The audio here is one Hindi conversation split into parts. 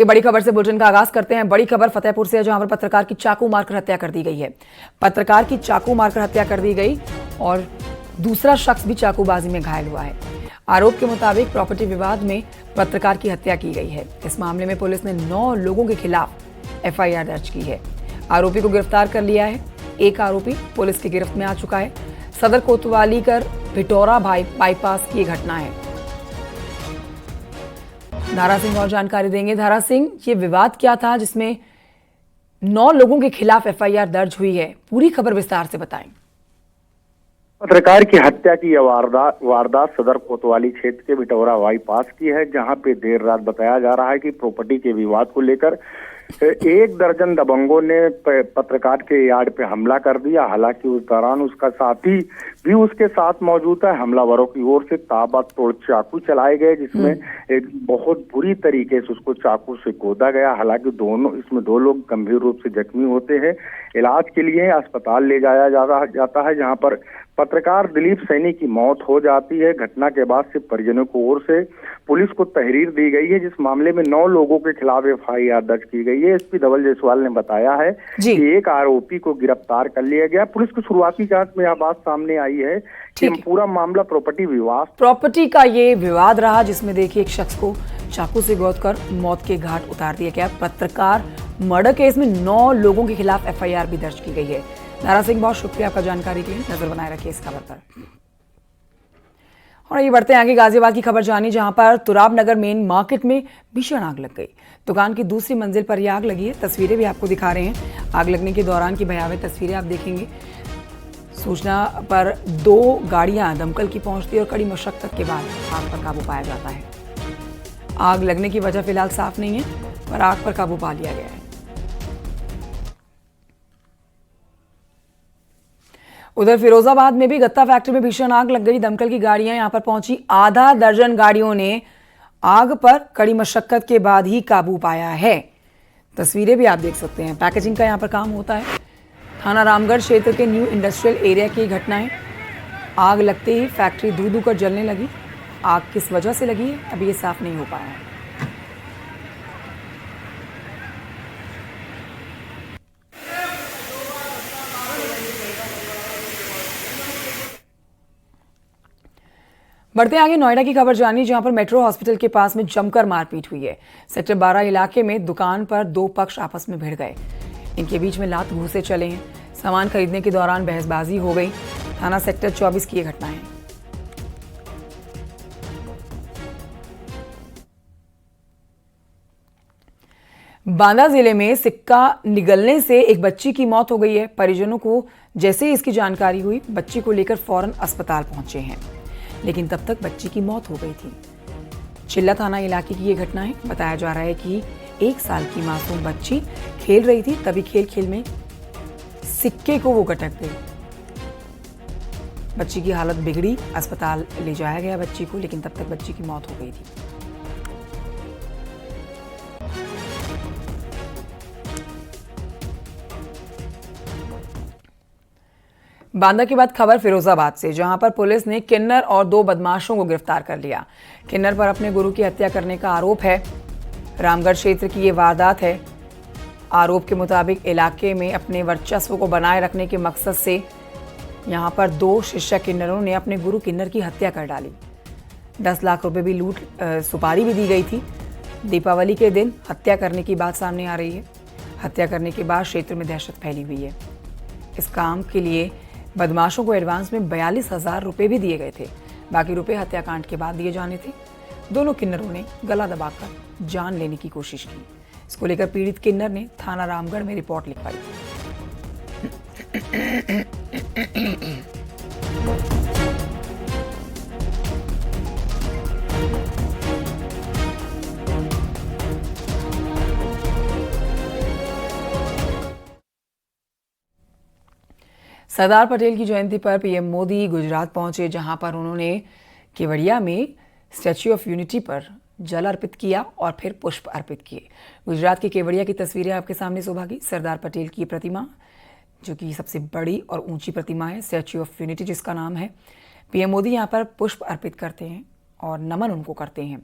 ये बड़ी खबर से बुलेटिन का आगाज करते हैं। बड़ी खबर फतेहपुर से है, जहां पर पत्रकार की चाकू मारकर हत्या कर दी गई है। पत्रकार की चाकू मारकर हत्या कर दी गई और दूसरा शख्स भी चाकूबाजी में घायल हुआ है। आरोप के मुताबिक प्रॉपर्टी विवाद में पत्रकार की हत्या की गई है। इस मामले में पुलिस ने 9 लोगों के खिलाफ एफआईआर दर्ज की है। आरोपी को गिरफ्तार कर लिया है। एक आरोपी पुलिस की गिरफ्त में आ चुका है। सदर कोतवाली कर भिटौरा बाईपास की घटना है। धारा सिंह और जानकारी देंगे। धारा सिंह, ये विवाद क्या था जिसमें 9 लोगों के खिलाफ एफआईआर दर्ज हुई है? पूरी खबर विस्तार से बताएं। पत्रकार की हत्या की यह वारदात सदर कोतवाली क्षेत्र के भिटौरा बाईपास की है, जहां पे देर रात बताया जा रहा है कि प्रॉपर्टी के विवाद को लेकर 1 दर्जन दबंगों ने पत्रकार के यार्ड पे हमला कर दिया। हालांकि उस दौरान उसका साथी भी उसके साथ मौजूद है। हमलावरों की ओर से ताबड़तोड़ चाकू चलाए गए, जिसमें एक बहुत बुरी तरीके से उसको चाकू से गोदा गया। हालांकि इसमें 2 लोग गंभीर रूप से जख्मी होते हैं। इलाज के लिए अस्पताल ले जाया जाता है, जहां पर पत्रकार दिलीप सैनी की मौत हो जाती है। घटना के बाद से परिजनों की ओर से पुलिस को तहरीर दी गई है, जिस मामले में 9 लोगों के खिलाफ एफआईआर दर्ज की गई है। एसपी धवल जायसवाल ने बताया है कि एक आरोपी को गिरफ्तार कर लिया गया। पुलिस की शुरुआती जांच में यह बात सामने आई है कि पूरा मामला प्रॉपर्टी का ये विवाद रहा, जिसमें देखिए एक शख्स को चाकू से गोदकर मौत के घाट उतार दिया गया। पत्रकार मर्डर केस में 9 लोगों के खिलाफ एफआईआर भी दर्ज की गई है। धारा सिंह, बहुत शुक्रिया आपका जानकारी के लिए। नजर बनाए रखिए इस खबर पर। और ये बढ़ते हैं आगे गाजियाबाद की खबर जानी, जहां पर तुराब नगर मेन मार्केट में भीषण आग लग गई। दुकान की दूसरी मंजिल पर यह आग लगी है। तस्वीरें भी आपको दिखा रहे हैं। आग लगने के दौरान की भयावह तस्वीरें आप देखेंगे। सूचना पर 2 गाड़ियां दमकल की पहुंचती और कड़ी मशक्कत के बाद आग पर काबू पाया जाता है। आग लगने की वजह फिलहाल साफ नहीं है, पर आग पर काबू पा लिया गया है। उधर फिरोजाबाद में भी गत्ता फैक्ट्री में भीषण आग लग गई। दमकल की गाड़ियां यहां पर पहुंची। आधा दर्जन गाड़ियों ने आग पर कड़ी मशक्कत के बाद ही काबू पाया है। तस्वीरें भी आप देख सकते हैं। पैकेजिंग का यहां पर काम होता है। थाना रामगढ़ क्षेत्र के न्यू इंडस्ट्रियल एरिया की घटना है। आग लगते ही फैक्ट्री धू धू कर जलने लगी। आग किस वजह से लगी है अभी ये साफ नहीं हो पाया है। बढ़ते आगे नोएडा की खबर जानी, जहां पर मेट्रो हॉस्पिटल के पास में जमकर मारपीट हुई है। सेक्टर 12 इलाके में दुकान पर 2 पक्ष आपस में भिड़ गए। इनके बीच में लात घूसे चले हैं। सामान खरीदने के दौरान बहसबाजी हो गई। थाना सेक्टर 24 की यह घटना है। बांदा जिले में सिक्का निगलने से एक बच्ची की मौत हो गई है। परिजनों को जैसे ही इसकी जानकारी हुई, बच्ची को लेकर फौरन अस्पताल पहुंचे हैं, लेकिन तब तक बच्ची की मौत हो गई थी। चिल्ला थाना इलाके की यह घटना है। बताया जा रहा है कि 1 साल की मासूम बच्ची खेल रही थी, तभी खेल में सिक्के को वो गटक गई। बच्ची की हालत बिगड़ी, अस्पताल ले जाया गया बच्ची को, लेकिन तब तक बच्ची की मौत हो गई थी। बांदा के बाद खबर फिरोजाबाद से, जहां पर पुलिस ने किन्नर और 2 बदमाशों को गिरफ्तार कर लिया। किन्नर पर अपने गुरु की हत्या करने का आरोप है। रामगढ़ क्षेत्र की ये वारदात है। आरोप के मुताबिक इलाके में अपने वर्चस्व को बनाए रखने के मकसद से यहां पर 2 शिष्य किन्नरों ने अपने गुरु किन्नर की हत्या कर डाली। 10 लाख रुपए भी सुपारी भी दी गई थी। दीपावली के दिन हत्या करने की बात सामने आ रही है। हत्या करने के बाद क्षेत्र में दहशत फैली हुई है। इस काम के लिए बदमाशों को एडवांस में 42,000 रुपए भी दिए गए थे। बाकी रुपए हत्याकांड के बाद दिए जाने थे। दोनों किन्नरों ने गला दबाकर जान लेने की कोशिश की। इसको लेकर पीड़ित किन्नर ने थाना रामगढ़ में रिपोर्ट लिखवाई। सरदार पटेल की जयंती पर पीएम मोदी गुजरात पहुंचे, जहां पर उन्होंने केवड़िया में स्टैच्यू ऑफ यूनिटी पर जल अर्पित किया और फिर पुष्प अर्पित किए। गुजरात की केवड़िया की तस्वीरें आपके सामने शोभागी। सरदार पटेल की प्रतिमा, जो कि सबसे बड़ी और ऊंची प्रतिमा है, स्टैच्यू ऑफ यूनिटी जिसका नाम है। पीएम मोदी यहां पर पुष्प अर्पित करते हैं और नमन उनको करते हैं।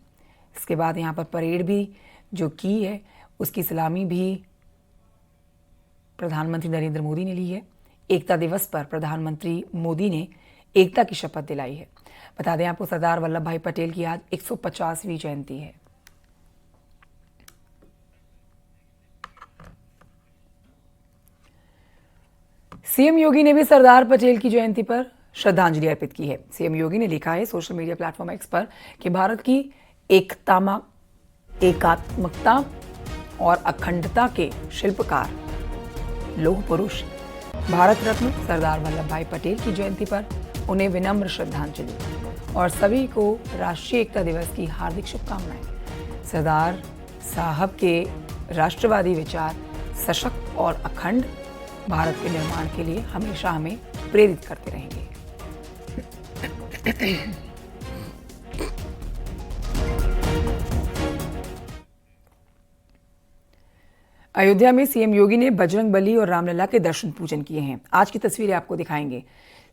इसके बाद यहाँ पर परेड भी जो की है उसकी सलामी भी प्रधानमंत्री नरेंद्र मोदी ने ली है। एकता दिवस पर प्रधानमंत्री मोदी ने एकता की शपथ दिलाई है। बता दें आपको, सरदार वल्लभ भाई पटेल की आज 150वीं जयंती है। सीएम योगी ने भी सरदार पटेल की जयंती पर श्रद्धांजलि अर्पित की है। सीएम योगी ने लिखा है सोशल मीडिया प्लेटफॉर्म एक्स पर कि भारत की एकात्मकता और अखंडता के शिल्पकार लौह पुरुष भारत रत्न सरदार वल्लभ भाई पटेल की जयंती पर उन्हें विनम्र श्रद्धांजलि और सभी को राष्ट्रीय एकता दिवस की हार्दिक शुभकामनाएं। सरदार साहब के राष्ट्रवादी विचार सशक्त और अखंड भारत के निर्माण के लिए हमेशा हमें प्रेरित करते रहेंगे। अयोध्या में सीएम योगी ने बजरंग बली और रामलला के दर्शन पूजन किए हैं। आज की तस्वीरें आपको दिखाएंगे।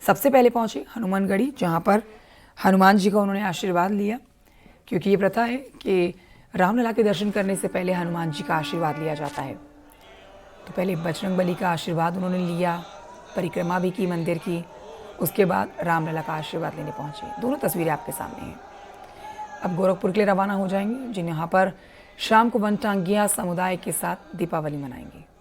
सबसे पहले पहुंचे हनुमानगढ़ी, जहां पर हनुमान जी का उन्होंने आशीर्वाद लिया, क्योंकि ये प्रथा है कि रामलला के दर्शन करने से पहले हनुमान जी का आशीर्वाद लिया जाता है। तो पहले बजरंग बली का आशीर्वाद उन्होंने लिया, परिक्रमा भी की मंदिर की, उसके बाद रामलला का आशीर्वाद लेने पहुंचे। दोनों तस्वीरें आपके सामने हैं। अब गोरखपुर के लिए रवाना हो जाएंगे, जिन यहाँ पर शाम को वनटांगिया समुदाय के साथ दीपावली मनाएंगे।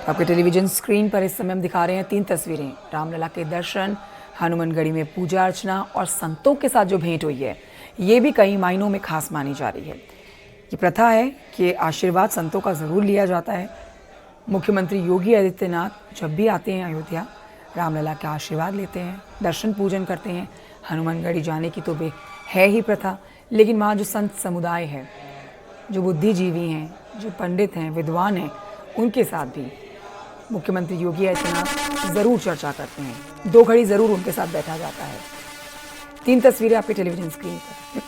आपके टेलीविजन स्क्रीन पर इस समय हम दिखा रहे हैं 3 तस्वीरें। रामलला के दर्शन, हनुमानगढ़ी में पूजा अर्चना और संतों के साथ जो भेंट हुई है, ये भी कई मायनों में खास मानी जा रही है। ये प्रथा है कि आशीर्वाद संतों का ज़रूर लिया जाता है। मुख्यमंत्री योगी आदित्यनाथ जब भी आते हैं अयोध्या, रामलला का आशीर्वाद लेते हैं, दर्शन पूजन करते हैं। हनुमानगढ़ी जाने की तो है ही प्रथा, लेकिन वहाँ जो संत समुदाय है, जो बुद्धिजीवी हैं, जो पंडित हैं, विद्वान हैं, उनके साथ भी मुख्यमंत्री योगी आदित्यनाथ जरूर चर्चा करते हैं। 2 घड़ी जरूर उनके साथ बैठा जाता है। 3 तस्वीरें आपके टेलीविजन स्क्रीन पर।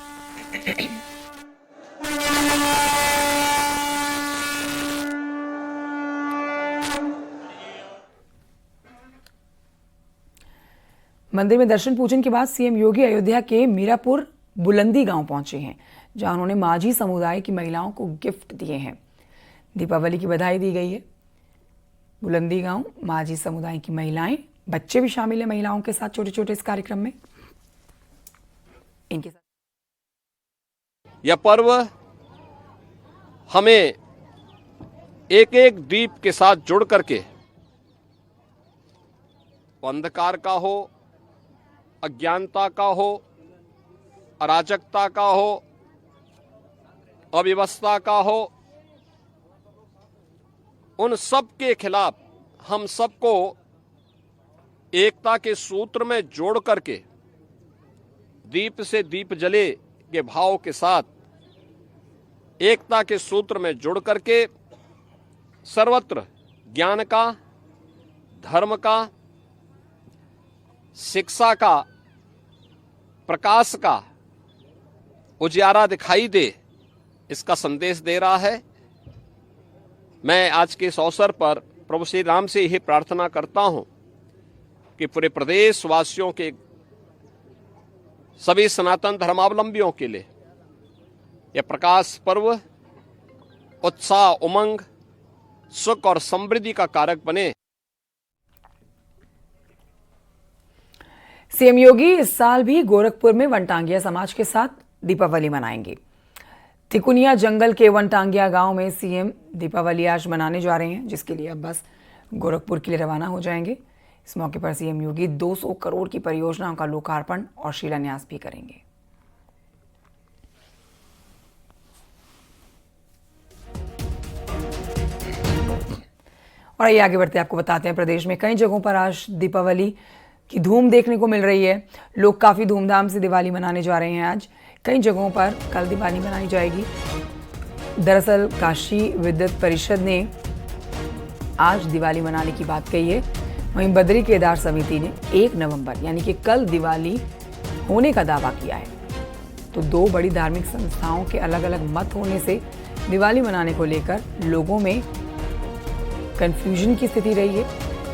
मंदिर में दर्शन पूजन के बाद सीएम योगी अयोध्या के मीरापुर बुलंदी गांव पहुंचे हैं, जहां उन्होंने माझी समुदाय की महिलाओं को गिफ्ट दिए हैं। दीपावली की बधाई दी गई है। बुलंदी गांव माझी समुदाय की महिलाएं, बच्चे भी शामिल हैं महिलाओं के साथ छोटे छोटे इस कार्यक्रम में। इनके साथ यह पर्व हमें एक एक दीप के साथ जुड़ करके अंधकार का हो, अज्ञानता का हो, अराजकता का हो, अव्यवस्था का हो, उन सब के खिलाफ हम सबको एकता के सूत्र में जोड़ करके दीप से दीप जले के भाव के साथ एकता के सूत्र में जुड़ करके सर्वत्र ज्ञान का, धर्म का, शिक्षा का, प्रकाश का उजियारा दिखाई दे, इसका संदेश दे रहा है। मैं आज के इस अवसर पर प्रभु श्री राम से यही प्रार्थना करता हूं कि पूरे प्रदेश वासियों के, सभी सनातन धर्मावलंबियों के लिए यह प्रकाश पर्व उत्साह, उमंग, सुख और समृद्धि का कारक बने। सीएम योगी इस साल भी गोरखपुर में वनटांगिया समाज के साथ दीपावली मनाएंगे। तिकुनिया जंगल के वनटांगिया गांव में सीएम दीपावली आज मनाने जा रहे हैं, जिसके लिए अब बस गोरखपुर के लिए रवाना हो जाएंगे। इस मौके पर सीएम योगी 200 करोड़ की परियोजनाओं का लोकार्पण और शिलान्यास भी करेंगे। और आइए आगे बढ़ते आपको बताते हैं, प्रदेश में कई जगहों पर आज दीपावली की धूम देखने को मिल रही है। लोग काफ़ी धूमधाम से दिवाली मनाने जा रहे हैं। आज कई जगहों पर कल दिवाली मनाई जाएगी। दरअसल काशी विद्युत परिषद ने आज दिवाली मनाने की बात कही है। वहीं बद्री केदार समिति ने 1 नवंबर यानी कि कल दिवाली होने का दावा किया है। तो 2 बड़ी धार्मिक संस्थाओं के अलग अलग मत होने से दिवाली मनाने को लेकर लोगों में कंफ्यूजन की स्थिति रही है।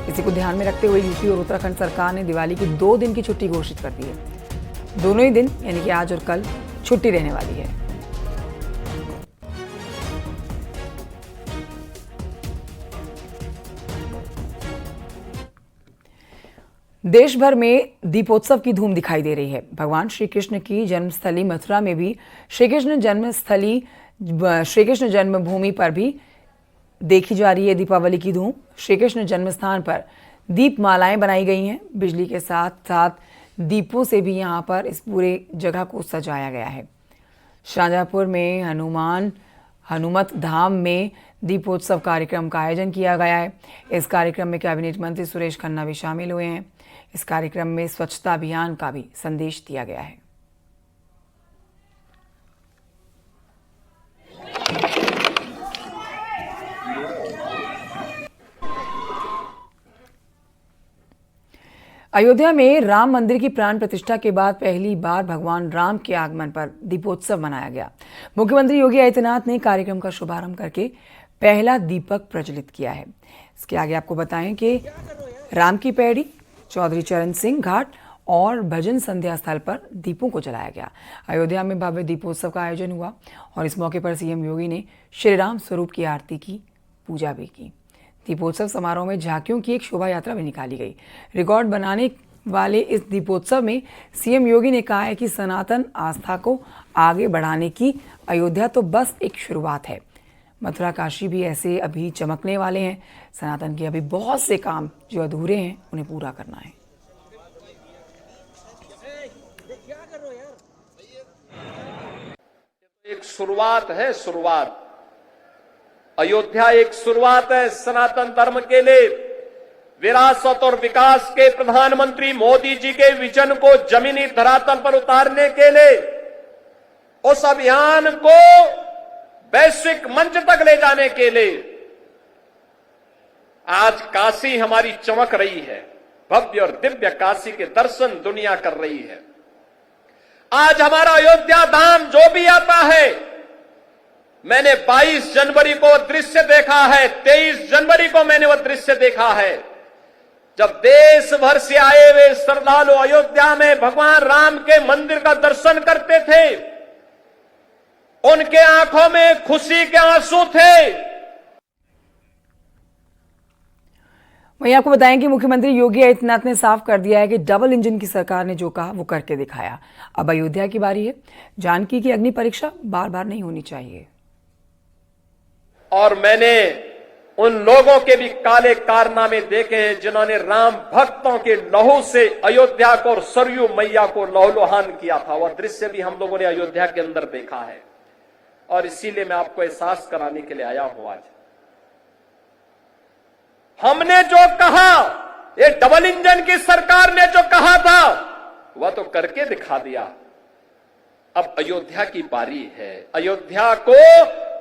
इसी को ध्यान में रखते हुए यूपी और उत्तराखंड सरकार ने दिवाली की 2 दिन की छुट्टी घोषित कर दी है। दोनों ही दिन यानी कि आज और कल छुट्टी रहने वाली है। देश भर में दीपोत्सव की धूम दिखाई दे रही है। भगवान श्री कृष्ण की जन्मस्थली मथुरा में भी श्री कृष्ण जन्मभूमि पर भी देखी जा रही है दीपावली की धूम। श्री कृष्ण जन्म स्थान पर दीपमालाएं बनाई गई हैं। बिजली के साथ साथ दीपों से भी यहां पर इस पूरे जगह को सजाया गया है। शाहजहांपुर में हनुमत धाम में दीपोत्सव कार्यक्रम का आयोजन किया गया है। इस कार्यक्रम में कैबिनेट मंत्री सुरेश खन्ना भी शामिल हुए हैं। इस कार्यक्रम में स्वच्छता अभियान का भी संदेश दिया गया है। अयोध्या में राम मंदिर की प्राण प्रतिष्ठा के बाद पहली बार भगवान राम के आगमन पर दीपोत्सव मनाया गया। मुख्यमंत्री योगी आदित्यनाथ ने कार्यक्रम का शुभारंभ करके पहला दीपक प्रज्वलित किया है। इसके आगे आपको बताएं कि राम की पैड़ी, चौधरी चरण सिंह घाट और भजन संध्या स्थल पर दीपों को जलाया गया। अयोध्या में भव्य दीपोत्सव का आयोजन हुआ और इस मौके पर सीएम योगी ने श्री राम स्वरूप की आरती की, पूजा भी की। दीपोत्सव समारोह में झांकियों की एक शोभा यात्रा भी निकाली गई। रिकॉर्ड बनाने वाले इस दीपोत्सव में सीएम योगी ने कहा है कि सनातन आस्था को आगे बढ़ाने की अयोध्या तो बस एक शुरुआत है। मथुरा काशी भी ऐसे अभी चमकने वाले हैं। सनातन के अभी बहुत से काम जो अधूरे हैं उन्हें पूरा करना है। एक शुरुआत है, शुरुआत। अयोध्या एक शुरुआत है सनातन धर्म के लिए। विरासत और विकास के प्रधानमंत्री मोदी जी के विजन को जमीनी धरातल पर उतारने के लिए, उस अभियान को वैश्विक मंच तक ले जाने के लिए आज काशी हमारी चमक रही है। भव्य और दिव्य काशी के दर्शन दुनिया कर रही है। आज हमारा अयोध्या धाम जो भी आता है, मैंने 22 जनवरी को दृश्य देखा है, 23 जनवरी को मैंने वह दृश्य देखा है, जब देश भर से आए हुए श्रद्धालु अयोध्या में भगवान राम के मंदिर का दर्शन करते थे। उनके आंखों में खुशी के आंसू थे। वहीं आपको बताएं कि मुख्यमंत्री योगी आदित्यनाथ ने साफ कर दिया है कि डबल इंजन की सरकार ने जो कहा वो करके दिखाया। अब अयोध्या की बारी है। जानकी की अग्नि परीक्षा बार बार नहीं होनी चाहिए। और मैंने उन लोगों के भी काले कारनामे देखे हैं जिन्होंने राम भक्तों के लहू से अयोध्या को और सरयू मैया को लहूलुहान किया था। वह दृश्य भी हम लोगों ने अयोध्या के अंदर देखा है और इसीलिए मैं आपको एहसास कराने के लिए आया हूं। आज हमने जो कहा, ये डबल इंजन की सरकार ने जो कहा था वह तो करके दिखा दिया। अब अयोध्या की बारी है। अयोध्या को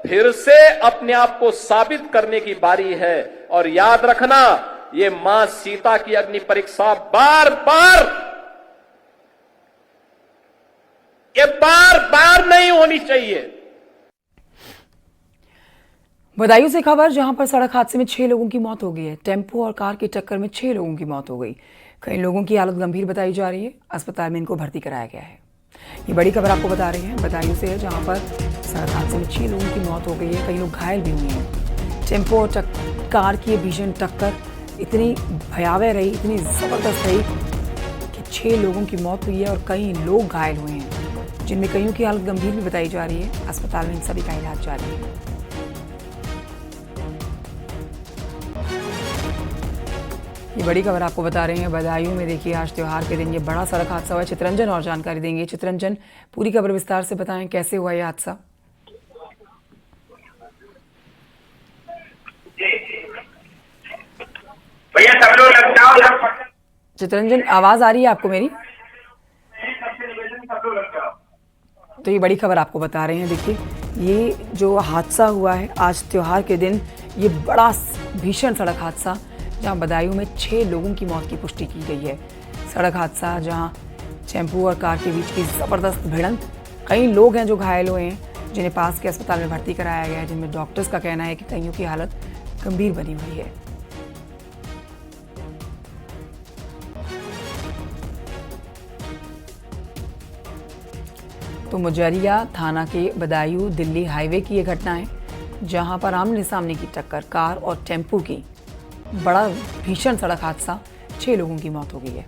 फिर से अपने आप को साबित करने की बारी है। और याद रखना, ये मां सीता की अग्नि परीक्षा बार बार नहीं होनी चाहिए। बदायूं से खबर, जहां पर सड़क हादसे में 6 लोगों की मौत हो गई है। टेम्पो और कार की टक्कर में 6 लोगों की मौत हो गई। कई लोगों की हालत गंभीर बताई जा रही है। अस्पताल में इनको भर्ती कराया गया है। ये बड़ी खबर आपको बता रहे हैं बदायूं से है, जहां पर सड़क हादसे में 6 लोगों की मौत हो गई है। कई लोग घायल भी हुए हैं। टेम्पो और कार की भीषण टक्कर इतनी भयावह रही, इतनी जबरदस्त रही कि 6 लोगों की मौत हुई है और कई लोग घायल हुए हैं, जिनमें कईयों की हालत गंभीर भी बताई जा रही है। अस्पताल में इन सभी का इलाज जारी है। ये बड़ी खबर आपको बता रहे हैं बदायूं में। देखिए, आज त्योहार के दिन ये बड़ा सड़क हादसा हुआ है। चित्रंजन और जानकारी देंगे। चित्रंजन, पूरी खबर विस्तार से बताएं, कैसे हुआ ये हादसा? चित्रंजन, आवाज आ रही है आपको मेरी? तो ये बड़ी खबर आपको बता रहे हैं। देखिए, ये जो हादसा हुआ है आज त्योहार के दिन, ये बड़ा भीषण सड़क हादसा, जहां बदायूं में 6 लोगों की मौत की पुष्टि की गई है। सड़क हादसा जहां टेम्पो और कार के बीच की जबरदस्त भिड़ंत, कई लोग हैं जो घायल हुए हैं, जिन्हें पास के अस्पताल में भर्ती कराया गया है, जिनमें डॉक्टर्स का कहना है कि कईयों की हालत गंभीर बनी हुई है। तो मुजरिया थाना के बदायूं दिल्ली हाईवे की ये घटना है, जहां पर आमने सामने की टक्कर कार और टेम्पो की, बड़ा भीषण सड़क हादसा, 6 लोगों की मौत हो गई है।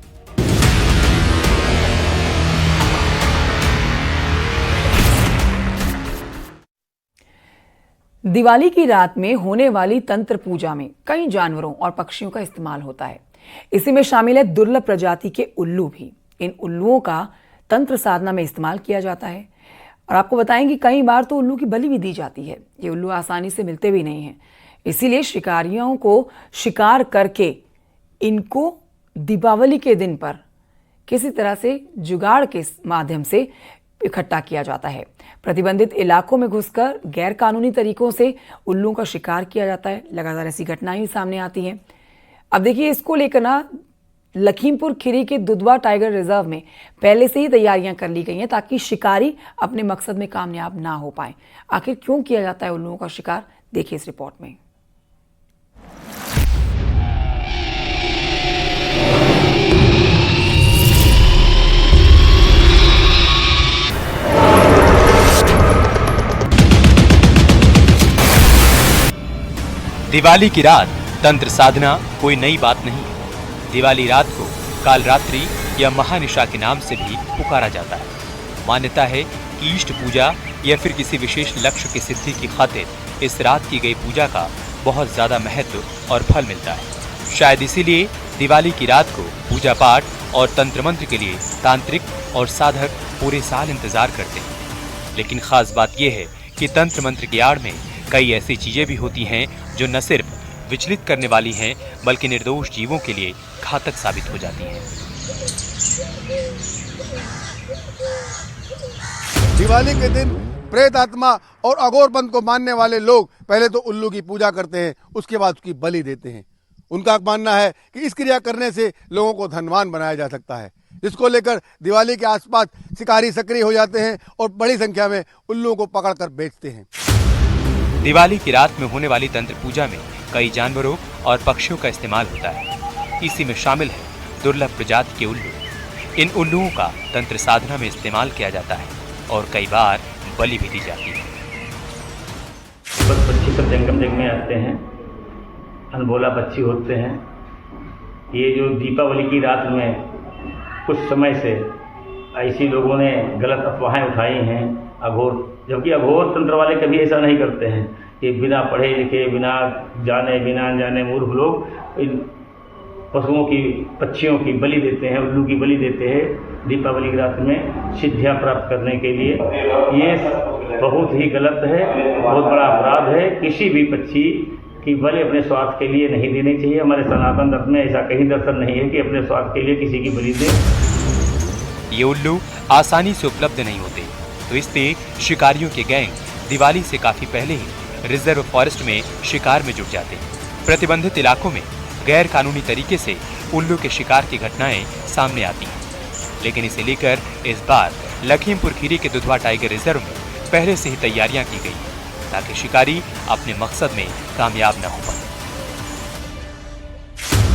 दिवाली की रात में होने वाली तंत्र पूजा में कई जानवरों और पक्षियों का इस्तेमाल होता है। इसी में शामिल है दुर्लभ प्रजाति के उल्लू भी। इन उल्लुओं का तंत्र साधना में इस्तेमाल किया जाता है और आपको बताएं कि कई बार तो उल्लू की बलि भी दी जाती है। ये उल्लू आसानी से मिलते भी नहीं हैं, इसीलिए शिकारियों को शिकार करके इनको दीपावली के दिन पर किसी तरह से जुगाड़ के माध्यम से इकट्ठा किया जाता है। प्रतिबंधित इलाकों में घुसकर गैर कानूनी तरीकों से उल्लुओं का शिकार किया जाता है। लगातार ऐसी घटनाएं सामने आती हैं। अब देखिए, इसको लेकर ना लखीमपुर खीरी के दुधवा टाइगर रिजर्व में पहले से ही तैयारियां कर ली गई हैं ताकि शिकारी अपने मकसद में कामयाब ना हो पाए। आखिर क्यों किया जाता है उल्लुओं का शिकार, देखिए इस रिपोर्ट में। दिवाली की रात तंत्र साधना कोई नई बात नहीं है। दिवाली रात को काल रात्रि या महानिशा के नाम से भी पुकारा जाता है। मान्यता है कि इष्ट पूजा या फिर किसी विशेष लक्ष्य की सिद्धि की खातिर इस रात की गई पूजा का बहुत ज्यादा महत्व और फल मिलता है। शायद इसीलिए दिवाली की रात को पूजा पाठ और तंत्र मंत्र के लिए तांत्रिक और साधक पूरे साल इंतजार करते हैं। लेकिन खास बात यह है कि तंत्र मंत्र की आड़ में कई ऐसी चीजें भी होती हैं जो न सिर्फ विचलित करने वाली हैं बल्कि निर्दोष जीवों के लिए घातक साबित हो जाती हैं। दिवाली के दिन प्रेत आत्मा और अघोरपंथ को मानने वाले लोग पहले तो उल्लू की पूजा करते हैं, उसके बाद उसकी बलि देते हैं। उनका मानना है कि इस क्रिया करने से लोगों को धनवान बनाया जा सकता है। इसको लेकर दिवाली के आसपास शिकारी सक्रिय हो जाते हैं और बड़ी संख्या में उल्लुओं को पकड़कर बेचते हैं। दिवाली की रात में होने वाली तंत्र पूजा में कई जानवरों और पक्षियों का इस्तेमाल होता है। इसी में शामिल है दुर्लभ प्रजाति के उल्लू। इन उल्लुओं का तंत्र साधना में इस्तेमाल किया जाता है और कई बार बलि भी दी जाती है। बस पक्षी सब जंगम जंग में आते हैं, अनबोला पक्षी होते हैं। ये जो दीपावली की रात में कुछ समय से ऐसी लोगों ने गलत अफवाहें उठाई हैं अघोर, जबकि अघोर तंत्र वाले कभी ऐसा नहीं करते हैं। ये बिना पढ़े लिखे, बिना जाने, बिना अनजाने मूर्ख लोग इन पशुओं की, पक्षियों की बलि देते हैं, उल्लू की बलि देते हैं दीपावली की रात में सिद्धियां प्राप्त करने के लिए। ये बहुत ही गलत है, बहुत बड़ा अपराध है। किसी भी पक्षी की बलि अपने स्वार्थ के लिए नहीं देनी चाहिए। हमारे सनातन धर्म में ऐसा कहीं दर्शन नहीं है कि अपने स्वार्थ के लिए किसी की बलि दें। ये उल्लू आसानी से उपलब्ध नहीं होते, तो इसलिए शिकारियों के गैंग दिवाली से काफी पहले ही रिजर्व फॉरेस्ट में शिकार में जुट जाते हैं। प्रतिबंधित इलाकों में गैर कानूनी तरीके से उल्लू के शिकार की घटनाएं सामने आती हैं। लेकिन इसे लेकर इस बार लखीमपुर खीरी के दुधवा टाइगर रिजर्व में पहले से ही तैयारियां की गई ताकि शिकारी अपने मकसद में कामयाब न हो पाए।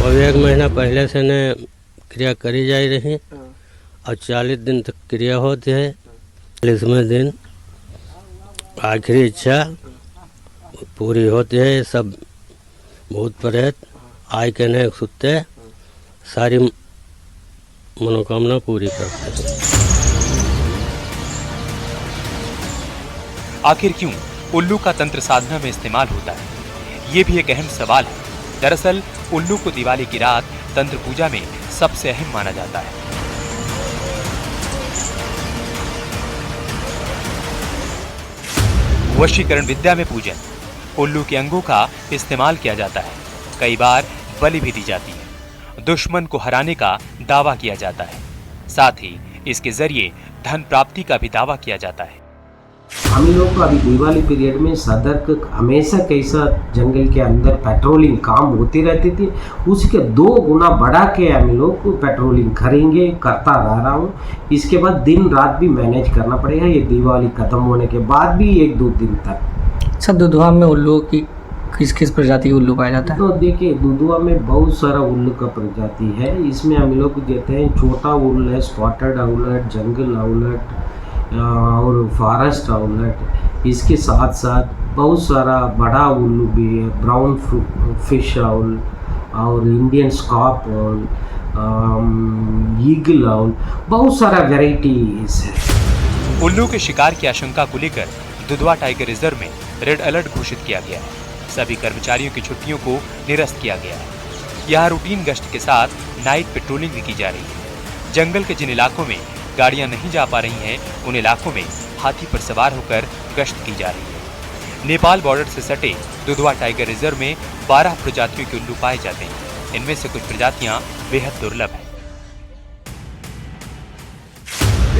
और 1 महीना पहले से ने क्रिया करी जा रही और 40 दिन तक क्रिया होती है। 40वें दिन आखिरी इच्छा पूरी होती है। सब भूत प्रेत आय के नहीं सुनते, सारी मनोकामना पूरी करते हैं। आखिर क्यों उल्लू का तंत्र साधना में इस्तेमाल होता है, ये भी एक अहम सवाल है। दरअसल उल्लू को दिवाली की रात तंत्र पूजा में सबसे अहम माना जाता है। वशीकरण विद्या में पूजन, उल्लू के अंगों का इस्तेमाल किया जाता है। कई बार बलि भी दी जाती है। दुश्मन को हराने का दावा किया जाता है। साथ ही इसके जरिए धन प्राप्ति का भी दावा किया जाता है। हम लोग को अभी दिवाली पीरियड में सदर हमेशा कैसा जंगल के अंदर पेट्रोलिंग काम होती रहती थी, उसके 2 गुना बढ़ा के हम लोग पेट्रोलिंग करेंगे, करता रह रहा हूँ। इसके बाद दिन रात भी मैनेज करना पड़ेगा, ये दिवाली खत्म होने के बाद भी 1-2 दिन तक। अच्छा, दुधवा में उल्लू की किस किस प्रजाति के उल्लू पाया जाता है? तो देखिए, दुधवा में बहुत सारा उल्लू का प्रजाति है। इसमें हम लोग कहते हैं छोटा उल्लू है, स्पॉटेड आउलट, जंगल आउलट और फॉरेस्ट आउलट। इसके साथ साथ बहुत सारा बड़ा उल्लू भी है, ब्राउन फिश आउल और Indian scope owl, eagle owl, बहुत सारा वेराइटीज है। उल्लू के शिकार की आशंका को लेकर दुधवा टाइगर रिजर्व में रेड अलर्ट घोषित किया गया है। सभी कर्मचारियों की छुट्टियों को निरस्त किया गया है। यहाँ रूटीन गश्त के साथ नाइट पेट्रोलिंग भी की जा रही है। जंगल के जिन इलाकों में गाड़ियां नहीं जा पा रही हैं, उन इलाकों में हाथी पर सवार होकर गश्त की जा रही है। नेपाल बॉर्डर से सटे दुधवा टाइगर रिजर्व में 12 प्रजातियों के उल्लू पाए जाते हैं। इनमें से कुछ प्रजातियां बेहद दुर्लभ हैं।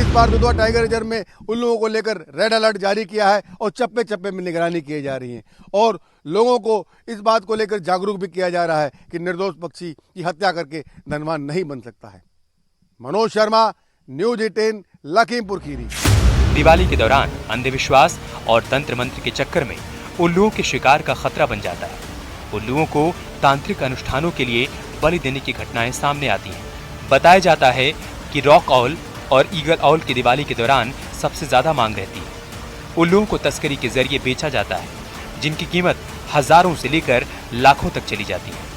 इस बार दुधवा टाइगर रिजर्व में उल्लुओं को लेकर रेड अलर्ट जारी किया है और चप्पे चप्पे में निगरानी की जा रही है और लोगों को इस बात को लेकर जागरूक भी किया जा रहा है कि निर्दोष पक्षी की हत्या करके धनवान नहीं बन सकता है। मनोज शर्मा, न्यूज़ 18, लखीमपुर खीरी। दिवाली के दौरान अंधविश्वास और तंत्र मंत्र के चक्कर में उल्लुओं के शिकार का खतरा बन जाता है। उल्लुओं को तांत्रिक अनुष्ठानों के लिए बलि देने की घटनाएं सामने आती हैं। बताया जाता है कि रॉक ऑल और ईगल ऑल की दिवाली के दौरान सबसे ज्यादा मांग रहती है। उल्लुओं को तस्करी के जरिए बेचा जाता है, जिनकी कीमत हजारों से लेकर लाखों तक चली जाती है।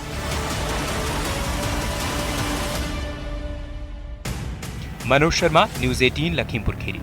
मनोज शर्मा, न्यूज़ 18, लखीमपुर खीरी।